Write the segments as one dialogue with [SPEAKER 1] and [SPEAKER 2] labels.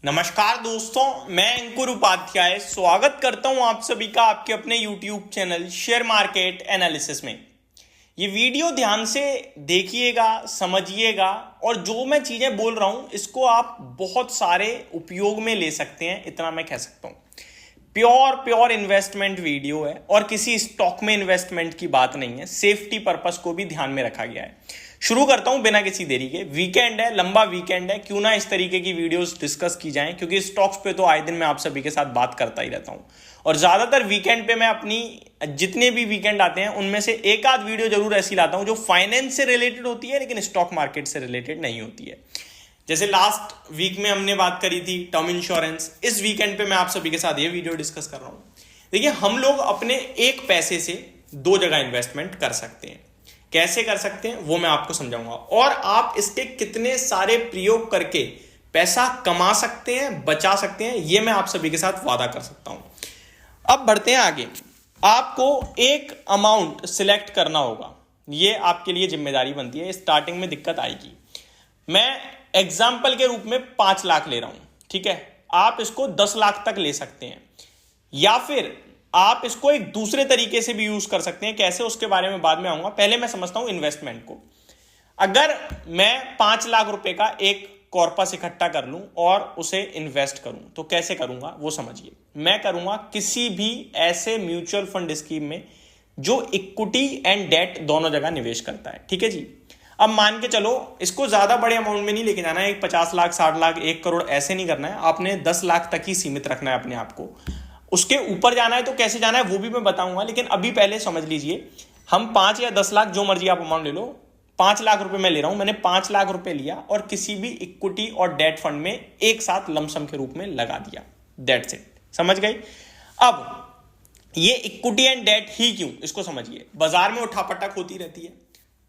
[SPEAKER 1] नमस्कार दोस्तों, मैं अंकुर उपाध्याय स्वागत करता हूं आप सभी का आपके अपने YouTube channel share market analysis में। ये वीडियो ध्यान से देखिएगा, समझिएगा और जो मैं चीजें बोल रहा हूं इसको आप बहुत सारे उपयोग में ले सकते हैं, इतना मैं कह सकता हूं। प्योर इन्वेस्टमेंट वीडियो है और किसी स्टॉक में इन्वेस्टमेंट की बात नहीं है, सेफ्टी पर्पस को भी ध्यान में रखा गया है। शुरू करता हूं बिना किसी देरी के। वीकेंड है, लंबा वीकेंड है, क्यों ना इस तरीके की वीडियोस डिस्कस की जाएं, क्योंकि स्टॉक्स पे तो आए दिन मैं आप सभी के साथ बात करता ही रहता हूं और ज्यादातर वीकेंड पे मैं अपनी जितने भी वीकेंड आते हैं उनमें से एक आध वीडियो जरूर ऐसी लाता हूं जो फाइनेंस से रिलेटेड होती है लेकिन स्टॉक मार्केट से रिलेटेड नहीं होती है। जैसे लास्ट वीक में हमने बात करी थी टर्म इंश्योरेंस, इस वीकेंड पे मैं आप सभी के साथ ये वीडियो डिस्कस कर रहा हूं। देखिए, हम लोग अपने एक पैसे से दो जगह इन्वेस्टमेंट कर सकते हैं। कैसे कर सकते हैं वो मैं आपको समझाऊंगा और आप इसके कितने सारे प्रयोग करके पैसा कमा सकते हैं, बचा सकते हैं, ये मैं आप सभी के साथ वादा कर सकता हूं। अब बढ़ते हैं आगे। आपको एक अमाउंट सिलेक्ट करना होगा, ये आपके लिए जिम्मेदारी बनती है। स्टार्टिंग में दिक्कत आएगी। मैं एग्जाम्पल के रूप में 5 लाख ले रहा हूं, ठीक है। आप इसको 10 लाख तक ले सकते हैं या फिर आप इसको एक दूसरे तरीके से भी यूज कर सकते हैं। कैसे, उसके बारे में बाद में आऊंगा। पहले मैं समझता हूं इन्वेस्टमेंट को। अगर मैं 5 लाख रुपए का एक कॉर्पस इकट्ठा कर लूं और उसे इन्वेस्ट करूं तो कैसे करूंगा वो समझिए। मैं करूंगा किसी भी ऐसे म्यूचुअल फंड स्कीम में जो इक्विटी एंड डेट दोनों जगह निवेश करता है, ठीक है जी। अब मान के चलो, इसको ज्यादा बड़े अमाउंट में नहीं लेके जाना है। एक 50 लाख, 60 लाख, 1 करोड़ ऐसे नहीं करना है। आपने 10 लाख तक ही सीमित रखना है अपने आप को। उसके ऊपर जाना है तो कैसे जाना है वो भी मैं बताऊंगा, लेकिन अभी पहले समझ लीजिए। हम 5 या 10 लाख, जो मर्जी आप अमाउंट ले लो, 5 लाख रुपए मैं ले रहा हूं। मैंने 5 लाख रुपए लिया और किसी भी इक्विटी और डेट फंड में एक साथ लमसम के रूप में लगा दिया। दैट्स इट, समझ गई। अब ये इक्विटी एंड डेट ही क्यों, इसको समझिए। बाजार में उठापटक होती रहती है,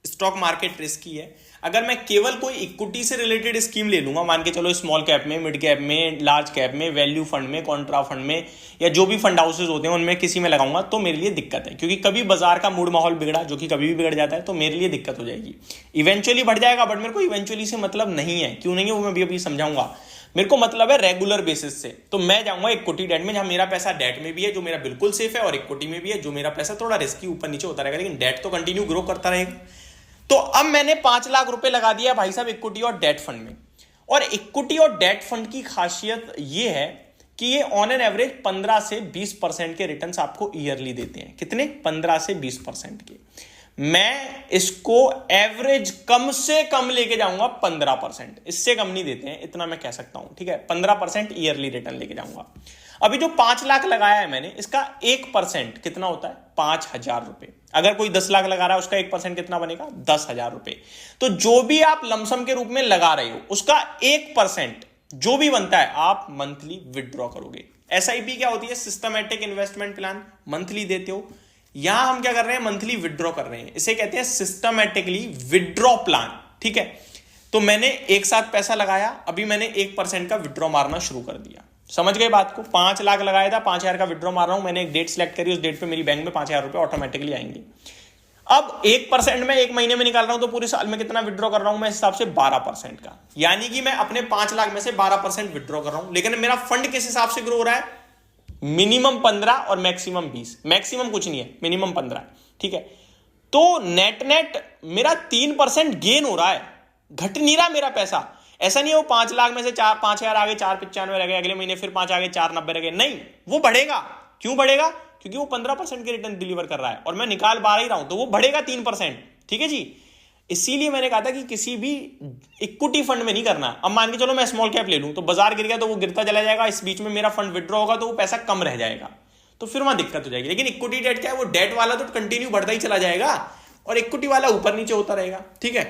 [SPEAKER 1] स्टॉक मार्केट रिस्की है। अगर मैं केवल कोई इक्विटी से रिलेटेड स्कीम ले लूंगा, मान के चलो स्मॉल कैप में, मिड कैप में, लार्ज कैप में, वैल्यू फंड में, कॉन्ट्रा फंड में, या जो भी फंड हाउसेज होते हैं उनमें किसी में लगाऊंगा, तो मेरे लिए दिक्कत है। क्योंकि कभी बाजार का मूड माहौल बिगड़ा, जो कि कभी भी बिगड़ जाता है, तो मेरे लिए दिक्कत हो जाएगी। इवेंचुअली बढ़ जाएगा, बट मेरे को इवेंचुअली से मतलब नहीं है। क्यों नहीं है वो मैं भी अभी समझाऊंगा। मेरे को मतलब है रेगुलर बेसिस से। तो मैं जाऊंगा इक्विटी डेट में, जहां मेरा पैसा डेट में भी है जो मेरा बिल्कुल सेफ है, और इक्विटी में भी है जो मेरा पैसा थोड़ा रिस्की ऊपर नीचे होता रहेगा, लेकिन डेट तो कंटिन्यू ग्रो करता रहेगा। तो अब मैंने 5 लाख रुपए लगा दिया भाई साहब इक्विटी और डेट फंड में। और इक्विटी और डेट फंड की खासियत ये है कि ये ऑन एन एवरेज 15 से 20% के रिटर्न्स आपको ईयरली देते हैं। कितने? 15 से 20% के। मैं इसको एवरेज कम से कम लेके जाऊंगा 15%, इससे कम नहीं देते हैं, इतना मैं कह सकता हूं, ठीक है। 15% ईयरली रिटर्न लेके जाऊंगा। अभी जो 5 लाख लगाया है मैंने, इसका 1% कितना होता है? 5,000 रुपए। अगर कोई 10 लाख लगा रहा है, उसका 1% कितना बनेगा? 10,000 रुपए। तो जो भी आप लमसम के रूप में लगा रहे हो, उसका 1% जो भी बनता है आप मंथली विड्रॉ करोगे। एसआईपी क्या होती है? Systematic investment plan. मंथली देते हो। यहां हम क्या कर रहे हैं? मंथली विड्रॉ कर रहे हैं। इसे कहते हैं सिस्टमैटिकली विड्रॉ प्लान, ठीक है। तो मैंने एक साथ पैसा लगाया, अभी मैंने 1% का विड्रॉ मारना शुरू कर दिया। समझ गए बात को? 5 लाख लगाया था, 5,000 का विड्रॉ मार रहा हूं। मैंने एक डेट सेलेक्ट करी, उस डेट पे मेरी बैंक में 5,000 रुपए ऑटोमेटिकली आएंगे। अब 1% में 1 महीने में निकाल रहा हूं, तो पूरे साल में कितना विड्रॉ कर रहा हूं मैं? इस हिसाब से 12% का। यानी कि मैं अपने 5 लाख में से 12% विड्रॉ कर रहा हूं। लेकिन मेरा फंड किस हिसाब से ग्रो हो रहा है? मिनिमम 15 और मैक्सिमम 20। मैक्सिमम कुछ नहीं है, मिनिमम 15, ठीक है। तो नेट मेरा 3% गेन हो रहा है, घट नहीं रहा मेरा पैसा। ऐसा नहीं है वो 5 लाख में से 5,000 आ गए, 4,95 रह गए, अगले महीने फिर 5 आ गए, 4,90 रह गए। नहीं, वो बढ़ेगा। क्यों बढ़ेगा? क्योंकि वो 15% के रिटर्न डिलीवर कर रहा है और मैं निकाल 12 ही रहा हूं, तो वो बढ़ेगा 3%, ठीक है जी। इसीलिए मैंने कहा था कि किसी भी इक्विटी फंड में नहीं करना। अब मान के चलो मैं स्मॉल कैप ले लूं, तो बाजार गिर गया तो वो गिरता चला जाएगा, इस बीच में मेरा फंड विड्रॉ होगा तो वो पैसा कम रह जाएगा, तो फिर वहां दिक्कत हो जाएगी। लेकिन इक्विटी डेट क्या है? वो डेट वाला तो कंटिन्यू बढ़ता ही चला जाएगा और इक्विटी वाला ऊपर नीचे होता रहेगा, ठीक है।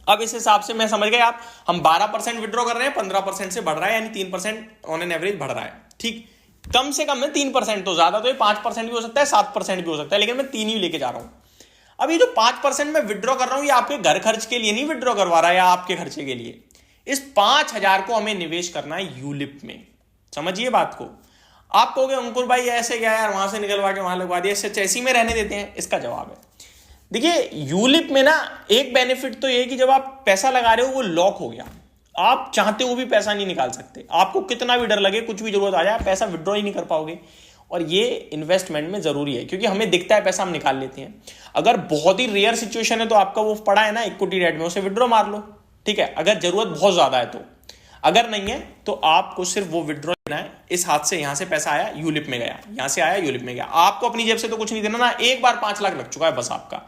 [SPEAKER 1] अब इस हिसाब से मैं समझ गए आप, हम 12% विड्रॉ कर रहे हैं, 15% से बढ़ रहा है, यानी 3% ऑन एन एवरेज बढ़ रहा है, ठीक। कम से कम में 3%, तो ज्यादा तो ये 5% भी हो सकता है, 7% भी हो सकता है, लेकिन मैं 3 ही लेके जा रहा हूं। अब ये जो 5% मैं विड्रॉ कर रहा हूं, ये आपके घर खर्च के लिए नहीं विड्रॉ करवा रहा है, या आपके खर्चे के लिए। इस 5,000 को हमें निवेश करना है यूलिप में। समझिए बात को। आप कहोगे अंकुर भाई ऐसे क्या यार, वहां से निकलवा के वहां लगवा दिया, इससे ऐसी में रहने देते हैं। इसका जवाब है, देखिए यूलिप में ना एक बेनिफिट तो ये कि जब आप पैसा लगा रहे हो वो लॉक हो गया। आप चाहते हो भी पैसा नहीं निकाल सकते, आपको कितना भी डर लगे, कुछ भी जरूरत आ जाए, पैसा विड्रॉ ही नहीं कर पाओगे। और ये इन्वेस्टमेंट में जरूरी है, क्योंकि हमें दिखता है पैसा हम निकाल लेते हैं। अगर बहुत ही रेयर सिचुएशन है तो आपका वो पड़ा है ना इक्विटी डेट में, उसे विड्रॉ मार लो, ठीक है, अगर जरूरत बहुत ज्यादा है तो। अगर नहीं है तो आपको सिर्फ वो विड्रॉ लेना है। इस हाथ से यहां से पैसा आया, यूलिप में गया, यहां से आया, यूलिप में गया, आपको अपनी जेब से तो कुछ नहीं देना ना। एक बार 5 लाख लग चुका है बस आपका।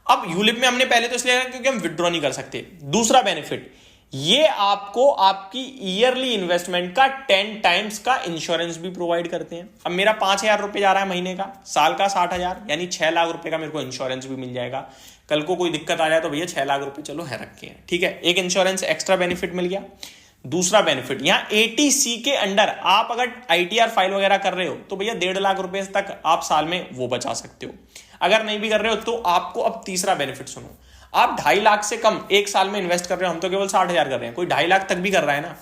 [SPEAKER 1] अब यूलिप में हमने पहले तो इसलिए क्योंकि हम विड्रॉ नहीं कर सकते। दूसरा बेनिफिट, ये आपको आपकी ईयरली इन्वेस्टमेंट का 10 टाइम्स का इंश्योरेंस भी प्रोवाइड करते हैं। अब मेरा 5,000 रुपए जा रहा है महीने का, साल का 60,000, यानी 6 लाख रुपए का मेरे को इंश्योरेंस भी मिल जाएगा। कल को कोई दिक्कत आ जाए तो भैया 6 लाख रुपए चलो है रखे हैं, ठीक है, एक इंश्योरेंस एक्स्ट्रा बेनिफिट मिल गया। दूसरा बेनिफिट, यहां 80C के अंडर आप अगर ITR फाइल वगैरह कर रहे हो तो भैया 1.5 लाख रुपए तक आप साल में वो बचा सकते हो। अगर नहीं भी कर रहे हो तो आपको अब तीसरा बेनिफिट सुनो, आप 2.5 लाख से कम एक साल में इन्वेस्ट कर रहे हो, हम तो केवल 60,000 कर रहे हैं, कोई 2.5 लाख तक भी कर रहा है ना,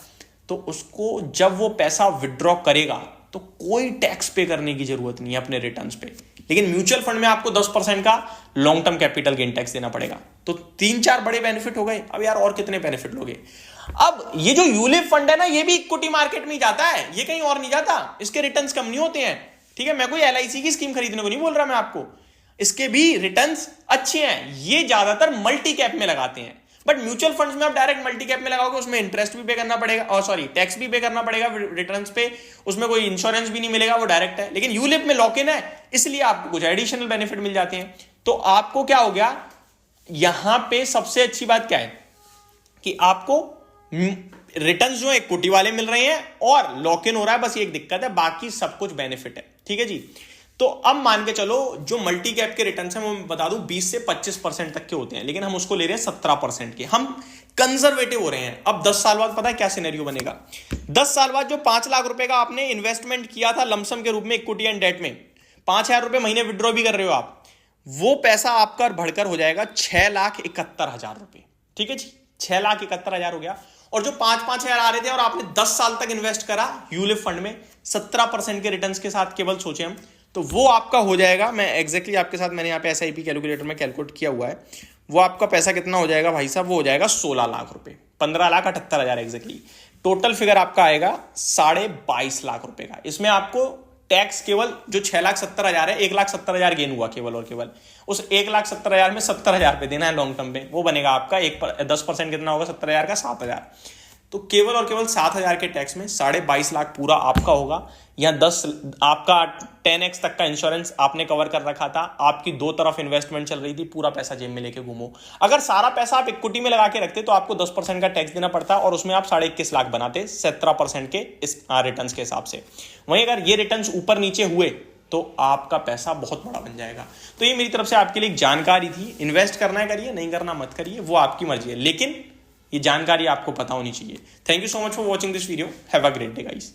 [SPEAKER 1] तो उसको जब वो पैसा विड्रॉ करेगा तो कोई टैक्स पे करने की जरूरत नहीं है अपने रिटर्न्स पे। लेकिन म्यूचुअल फंड में आपको 10% का long term capital gain tax देना पड़ेगा। तो 3-4 बड़े बेनिफिट हो गए। अब यार और कितने बेनिफिट लोगे? अब ये जो यूलिप फंड है ना, ये भी इक्विटी मार्केट में ही जाता है, ये कहीं और नहीं जाता, इसके रिटर्न्स कम नहीं होते हैं, ठीक है। मैं कोई LIC की स्कीम खरीदने को नहीं बोल रहा मैं आपको, इसके भी रिटर्न्स अच्छे हैं। ये ज्यादातर मल्टी कैप में लगाते हैं, बट म्यूचुअल फंड्स में आप डायरेक्ट मल्टी कैप में लगाओगे, उसमें इंटरेस्ट भी पे करना पड़ेगा, और सॉरी टैक्स भी पे करना पड़ेगा रिटर्न्स पे, उसमें कोई इंश्योरेंस भी नहीं मिलेगा, वो डायरेक्ट है। लेकिन यूलिप में लॉक इन है, इसलिए आपको कुछ एडिशनल बेनिफिट मिल जाते हैं। तो आपको क्या हो गया, यहां पे सबसे अच्छी बात क्या है कि आपको रिटर्न्स जो है इक्विटी वाले मिल रहे हैं और लॉक इन हो रहा है, बस ये एक दिक्कत है, बाकी सब कुछ बेनिफिट है, ठीक है जी। तो अब मान के चलो जो मल्टी कैप के रिटर्न्स हैं वो मैं बता दूं 20 से 25% तक के होते हैं, लेकिन हम उसको ले रहे हैं 17% के, हम कंजर्वेटिव हो रहे हैं। अब 10 साल बाद पता है क्या सिनेरियो बनेगा? 10 साल बाद जो 5 लाख रुपए का आपने इन्वेस्टमेंट किया था लमसम के रूप में इक्विटी एंड डेट में, 5,000 रुपए महीने विड्रॉ भी कर रहे हो आप, वो पैसा आपका बढ़कर हो जाएगा 6,71,000 रुपए, ठीक है जी, 6,71,000 हो गया। और जो 5-5 हजार आ रहे थे और आपने 10 साल तक इन्वेस्ट करा यूलिप फंड में 17% के रिटर्न्स के साथ, केवल सोचे हम, तो वो आपका हो जाएगा, मैं एग्जैक्टली आपके साथ मैंने यहाँ पे SIP कैलकुलेटर में कैलकुलेट किया हुआ है, वो आपका पैसा कितना हो जाएगा भाई साहब, वो हो जाएगा 16 लाख रुपए, 15,78,000 एग्जैक्टली। टोटल फिगर आपका आएगा 22.5 लाख रुपए का। इसमें आपको टैक्स केवल जो 6,70,000 है, 1,70,000 गेन हुआ केवल और केवल, उस 1,70,000 में 70,000 पे देना है लॉन्ग टर्म पे, वो बनेगा आपका 10% कितना होगा 70,000 का 7,000। तो केवल और केवल 7,000 के टैक्स में 22.5 लाख पूरा आपका होगा। यहाँ 10 आपका 10x तक का इंश्योरेंस आपने कवर कर रखा था, आपकी 2 तरफ इन्वेस्टमेंट चल रही थी, पूरा पैसा जेब में लेके घूमो। अगर सारा पैसा आप इक्विटी में लगा के रखते तो आपको 10% का टैक्स देना पड़ता और उसमें आप 21.5 लाख बनाते 17% के इस रिटर्न के हिसाब से। वहीं अगर ये रिटर्न ऊपर नीचे हुए तो आपका पैसा बहुत बड़ा बन जाएगा। तो ये मेरी तरफ से आपके लिए एक जानकारी थी। इन्वेस्ट करना है करिए, नहीं करना मत करिए, वो आपकी मर्जी है, लेकिन ये जानकारी आपको पता होनी चाहिए। Thank you so much for watching this video. Have a great day guys.